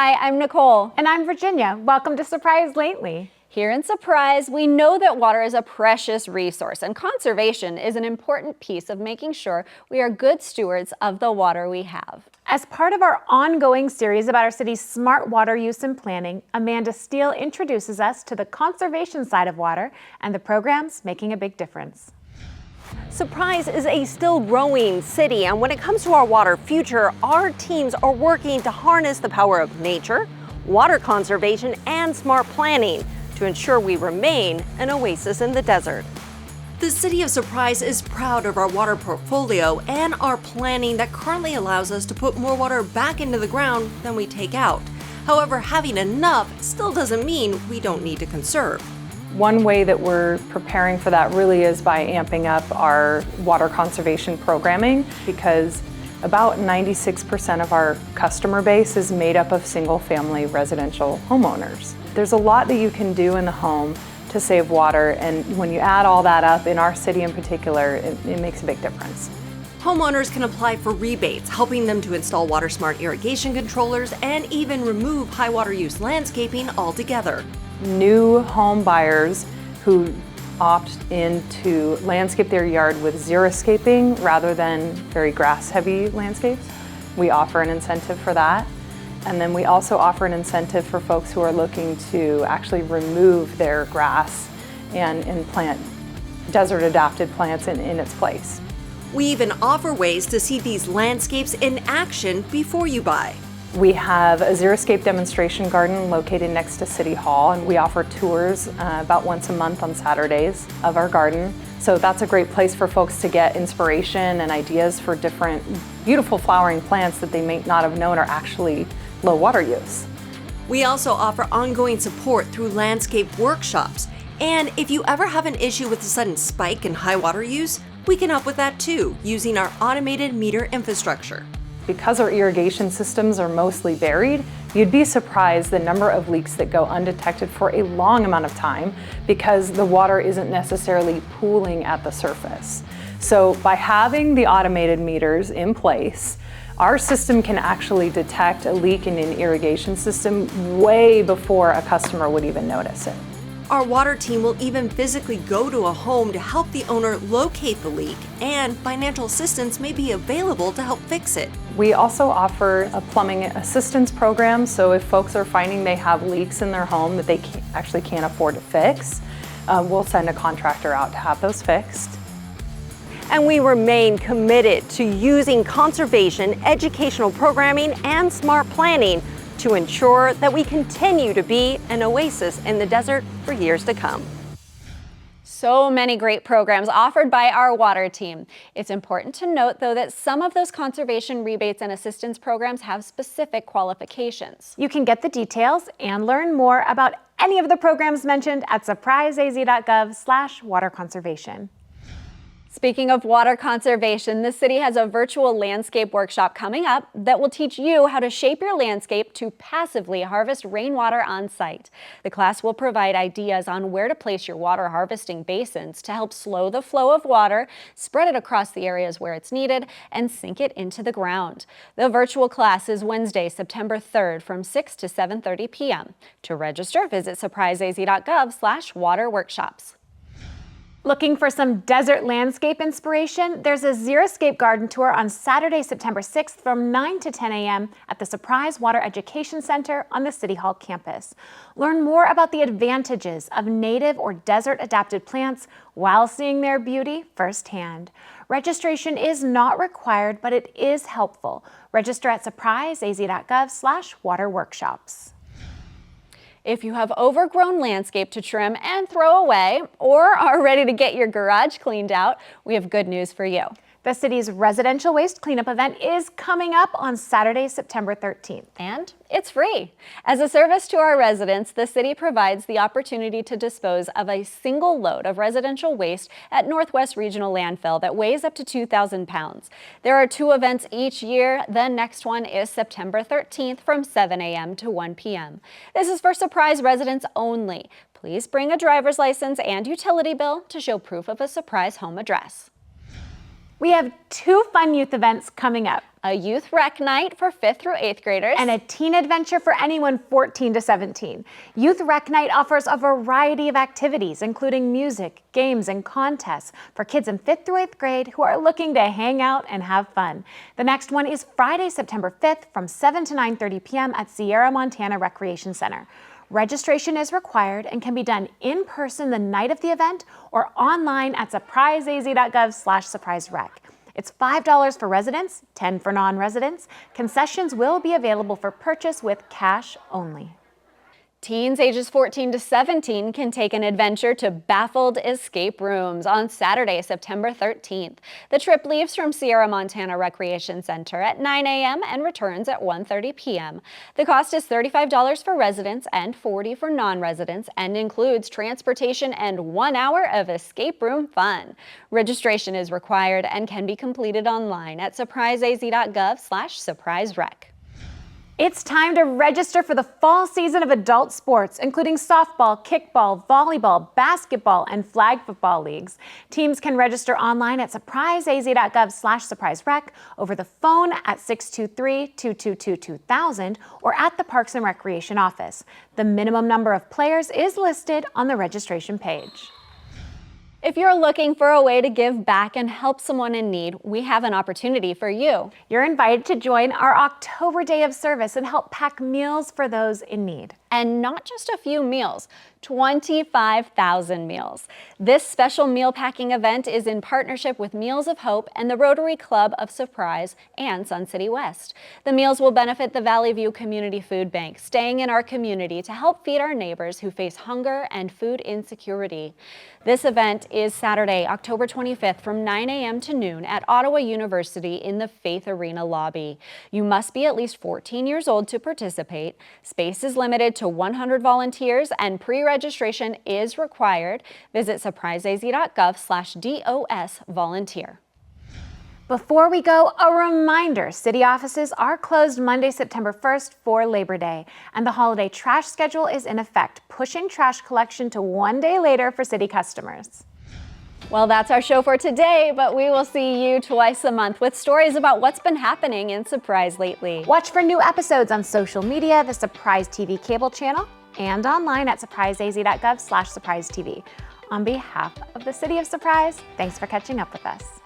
Hi, I'm Nicole. And I'm Virginia. Welcome to Surprise Lately. Here in Surprise, we know that water is a precious resource, and conservation is an important piece of making sure we are good stewards of the water we have. As part of our ongoing series about our city's smart water use and planning, Amanda Steele introduces us to the conservation side of water and the programs making a big difference. Surprise is a still growing city, and when it comes to our water future, our teams are working to harness the power of nature, water conservation, and smart planning to ensure we remain an oasis in the desert. The City of Surprise is proud of our water portfolio and our planning that currently allows us to put more water back into the ground than we take out. However, having enough still doesn't mean we don't need to conserve. One way that we're preparing for that really is by amping up our water conservation programming, because about 96% of our customer base is made up of single-family residential homeowners. There's a lot that you can do in the home to save water, and when you add all that up, in our city in particular, it makes a big difference. Homeowners can apply for rebates, helping them to install water-smart irrigation controllers and even remove high water use landscaping altogether. New home buyers who opt in to landscape their yard with xeriscaping rather than very grass-heavy landscapes, we offer an incentive for that. And then we also offer an incentive for folks who are looking to actually remove their grass and plant desert-adapted plants in its place. We even offer ways to see these landscapes in action before you buy. We have a xeriscape demonstration garden located next to City Hall, and we offer tours about once a month on Saturdays of our garden. So that's a great place for folks to get inspiration and ideas for different beautiful flowering plants that they may not have known are actually low water use. We also offer ongoing support through landscape workshops. And if you ever have an issue with a sudden spike in high water use, we can help with that too, using our automated meter infrastructure. Because our irrigation systems are mostly buried, you'd be surprised the number of leaks that go undetected for a long amount of time because the water isn't necessarily pooling at the surface. So by having the automated meters in place, our system can actually detect a leak in an irrigation system way before a customer would even notice it. Our water team will even physically go to a home to help the owner locate the leak, and financial assistance may be available to help fix it. We also offer a plumbing assistance program, so if folks are finding they have leaks in their home that they actually can't afford to fix, we'll send a contractor out to have those fixed. And we remain committed to using conservation, educational programming, and smart planning to ensure that we continue to be an oasis in the desert for years to come. So many great programs offered by our water team. It's important to note, though, that some of those conservation rebates and assistance programs have specific qualifications. You can get the details and learn more about any of the programs mentioned at surpriseaz.gov/waterconservation. Speaking of water conservation, the city has a virtual landscape workshop coming up that will teach you how to shape your landscape to passively harvest rainwater on site. The class will provide ideas on where to place your water harvesting basins to help slow the flow of water, spread it across the areas where it's needed, and sink it into the ground. The virtual class is Wednesday, September 3rd from 6 to 7:30 p.m. To register, visit surpriseaz.gov/waterworkshops. Looking for some desert landscape inspiration? There's a xeriscape garden tour on Saturday, September 6th from 9 to 10 a.m. at the Surprise Water Education Center on the City Hall campus. Learn more about the advantages of native or desert-adapted plants while seeing their beauty firsthand. Registration is not required, but it is helpful. Register at surpriseaz.gov/waterworkshops. If you have overgrown landscape to trim and throw away, or are ready to get your garage cleaned out, we have good news for you. The city's residential waste cleanup event is coming up on Saturday, September 13th. And it's free. As a service to our residents, the city provides the opportunity to dispose of a single load of residential waste at Northwest Regional Landfill that weighs up to 2,000 pounds. There are 2 events each year. The next one is September 13th from 7 a.m. to 1 p.m. This is for Surprise residents only. Please bring a driver's license and utility bill to show proof of a Surprise home address. We have 2 fun youth events coming up. A youth rec night for 5th through 8th graders. And a teen adventure for anyone 14 to 17. Youth Rec Night offers a variety of activities, including music, games, and contests for kids in 5th through 8th grade who are looking to hang out and have fun. The next one is Friday, September 5th from 7 to 9:30 p.m. at Sierra Montana Recreation Center. Registration is required and can be done in person the night of the event or online at surpriseaz.gov/surpriserec. It's $5 for residents, $10 for non-residents. Concessions will be available for purchase with cash only. Teens ages 14 to 17 can take an adventure to Baffled Escape Rooms on Saturday, September 13th. The trip leaves from Sierra Montana Recreation Center at 9 a.m. and returns at 1:30 p.m. The cost is $35 for residents and $40 for non-residents and includes transportation and 1 hour of escape room fun. Registration is required and can be completed online at surpriseaz.gov/surpriserec. It's time to register for the fall season of adult sports, including softball, kickball, volleyball, basketball, and flag football leagues. Teams can register online at surpriseaz.gov/surpriserec, over the phone at 623-222-2000, or at the Parks and Recreation office. The minimum number of players is listed on the registration page. If you're looking for a way to give back and help someone in need, we have an opportunity for you. You're invited to join our October Day of Service and help pack meals for those in need. And not just a few meals, 25,000 meals. This special meal packing event is in partnership with Meals of Hope and the Rotary Club of Surprise and Sun City West. The meals will benefit the Valley View Community Food Bank, staying in our community to help feed our neighbors who face hunger and food insecurity. This event is Saturday, October 25th from 9 a.m. to noon at Ottawa University in the Faith Arena lobby. You must be at least 14 years old to participate. Space is limited to 100 volunteers and pre-registration is required. Visit surpriseaz.gov/DOS volunteer. Before we go, a reminder, city offices are closed Monday, September 1st for Labor Day, and the holiday trash schedule is in effect, pushing trash collection to 1 day later for city customers. Well, that's our show for today, but we will see you twice a month with stories about what's been happening in Surprise lately. Watch for new episodes on social media, the Surprise TV cable channel, and online at surpriseaz.gov/surprisetv. On behalf of the City of Surprise, thanks for catching up with us.